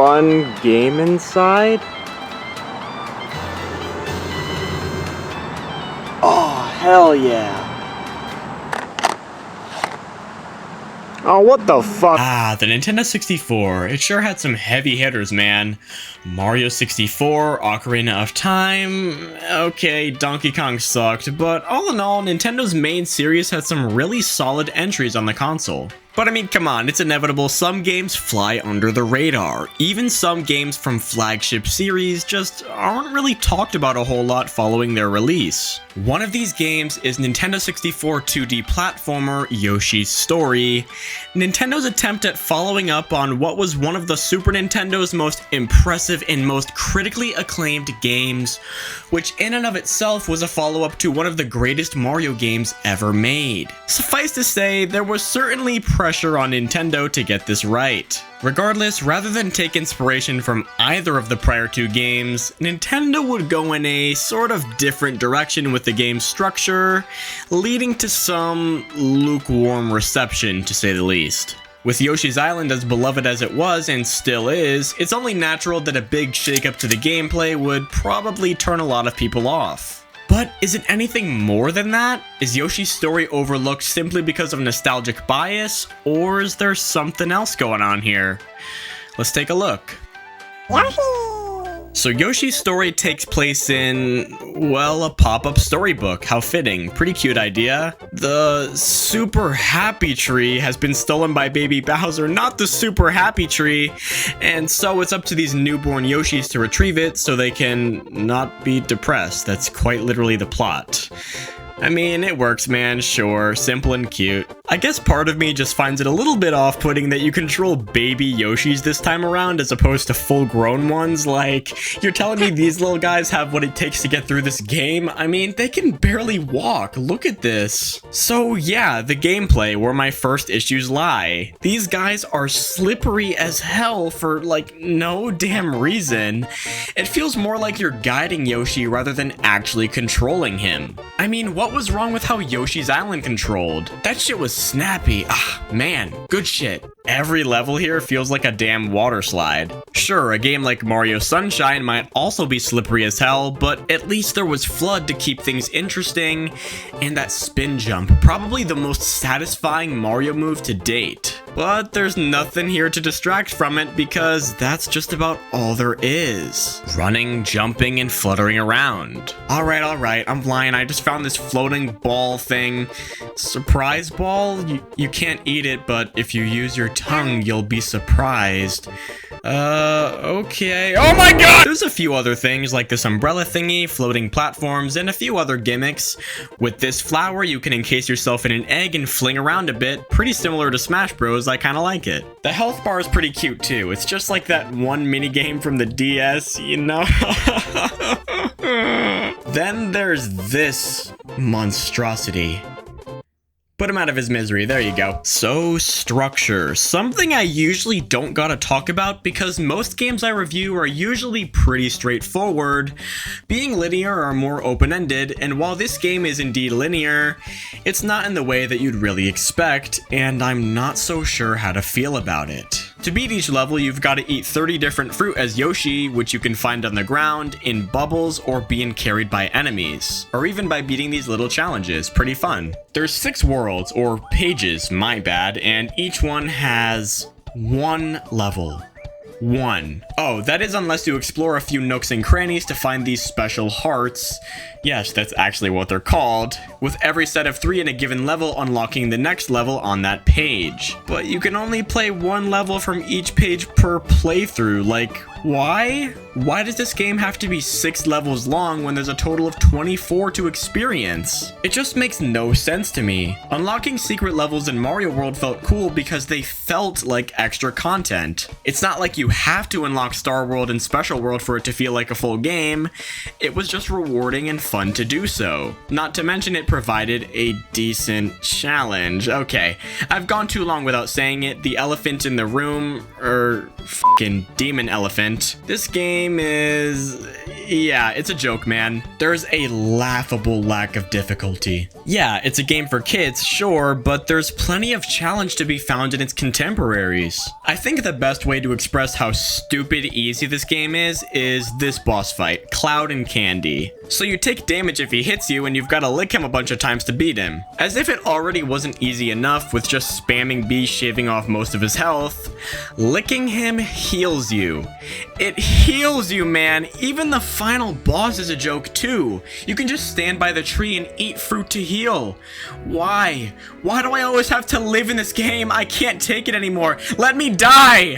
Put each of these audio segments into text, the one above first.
fun game inside? Oh, hell yeah. Oh, what the fuck? Ah, the Nintendo 64. It sure had some heavy hitters, man. Mario 64, Ocarina of Time. Okay, Donkey Kong sucked, but all in all, Nintendo's main series had some really solid entries on the console. But I mean, come on, it's inevitable some games fly under the radar. Even some games from flagship series just aren't really talked about a whole lot following their release. One of these games is Nintendo 64 2D platformer Yoshi's Story, Nintendo's attempt at following up on what was one of the Super Nintendo's most impressive and most critically acclaimed games, which in and of itself was a follow-up to one of the greatest Mario games ever made. Suffice to say, there was certainly pressure on Nintendo to get this right. Regardless, rather than take inspiration from either of the prior two games, Nintendo would go in a sort of different direction with the game's structure, leading to some lukewarm reception, to say the least. With Yoshi's Island as beloved as it was and still is, it's only natural that a big shakeup to the gameplay would probably turn a lot of people off. But is it anything more than that? Is Yoshi's Story overlooked simply because of nostalgic bias, or is there something else going on here? Let's take a look. Yoshi! So Yoshi's Story takes place in, well, a pop-up storybook. How fitting. Pretty cute idea. The Super Happy Tree has been stolen by Baby Bowser, not the Super Happy Tree, and so it's up to these newborn Yoshis to retrieve it so they can not be depressed. That's quite literally the plot. I mean, it works, man, sure, simple and cute. I guess part of me just finds it a little bit off-putting that you control baby Yoshis this time around as opposed to full-grown ones. Like, you're telling me these little guys have what it takes to get through this game? I mean, they can barely walk, look at this. So yeah, the gameplay, where my first issues lie. These guys are slippery as hell for, like, no damn reason. It feels more like you're guiding Yoshi rather than actually controlling him. I mean, what was wrong with how Yoshi's Island controlled? That shit was snappy. Ah, man, good shit. Every level here feels like a damn water slide. Sure, a game like Mario Sunshine might also be slippery as hell, but at least there was FLUDD to keep things interesting, and that spin jump, probably the most satisfying Mario move to date. But there's nothing here to distract from it because that's just about all there is. Running, jumping, and fluttering around. Alright, I'm lying, I just found this floating ball thing. Surprise ball? You can't eat it, but if you use your tongue, you'll be surprised. Okay. Oh my god! There's a few other things like this umbrella thingy, floating platforms, and a few other gimmicks. With this flower, you can encase yourself in an egg and fling around a bit. Pretty similar to Smash Bros, I kinda like it. The health bar is pretty cute too. It's just like that one minigame from the DS, you know? Then there's this monstrosity. Put him out of his misery, there you go. So, structure. Something I usually don't gotta talk about because most games I review are usually pretty straightforward, being linear or more open-ended, and while this game is indeed linear, it's not in the way that you'd really expect, and I'm not so sure how to feel about it. To beat each level, you've got to eat 30 different fruit as Yoshi, which you can find on the ground, in bubbles, or being carried by enemies. Or even by beating these little challenges. Pretty fun. There's 6 worlds, or pages, my bad, and each one has 1 level. 1. Oh, that is unless you explore a few nooks and crannies to find these special hearts. Yes, that's actually what they're called, with every set of 3 in a given level unlocking the next level on that page. But you can only play 1 level from each page per playthrough, like, why? Why does this game have to be 6 levels long when there's a total of 24 to experience? It just makes no sense to me. Unlocking secret levels in Mario World felt cool because they felt like extra content. It's not like you have to unlock Star World and Special World for it to feel like a full game. It was just rewarding and fun to do so. Not to mention it provided a decent challenge. Okay, I've gone too long without saying it. The elephant in the room, fucking demon elephant. This game is... yeah, it's a joke, man. There's a laughable lack of difficulty. Yeah, it's a game for kids, sure, but there's plenty of challenge to be found in its contemporaries. I think the best way to express how stupid easy this game is this boss fight, Cloud and Candy. So you take damage if he hits you and you've got to lick him a bunch of times to beat him. As if it already wasn't easy enough with just spamming B shaving off most of his health, licking him heals you. It heals you, man. Even the final boss is a joke too. You can just stand by the tree and eat fruit to heal. Why? Why do I always have to live in this game? I can't take it anymore. Let me die!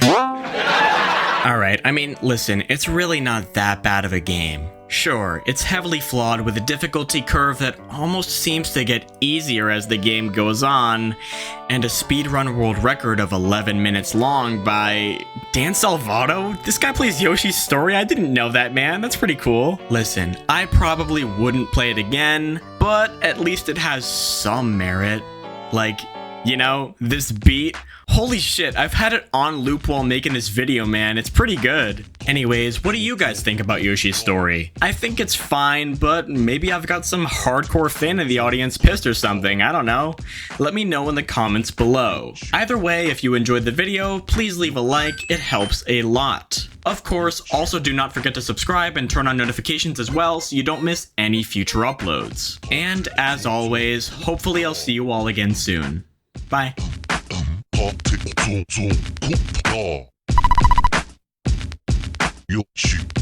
Alright, I mean, listen, it's really not that bad of a game. Sure, it's heavily flawed with a difficulty curve that almost seems to get easier as the game goes on, and a speedrun world record of 11 minutes long by Dan Salvato? This guy plays Yoshi's Story? I didn't know that, man. That's pretty cool. Listen, I probably wouldn't play it again, but at least it has some merit. Like, you know, this beat. Holy shit, I've had it on loop while making this video, man. It's pretty good. Anyways, what do you guys think about Yoshi's Story? I think it's fine, but maybe I've got some hardcore fan of the audience pissed or something. I don't know. Let me know in the comments below. Either way, if you enjoyed the video, please leave a like. It helps a lot. Of course, also do not forget to subscribe and turn on notifications as well so you don't miss any future uploads. And as always, hopefully I'll see you all again soon. Bye. Yoshi.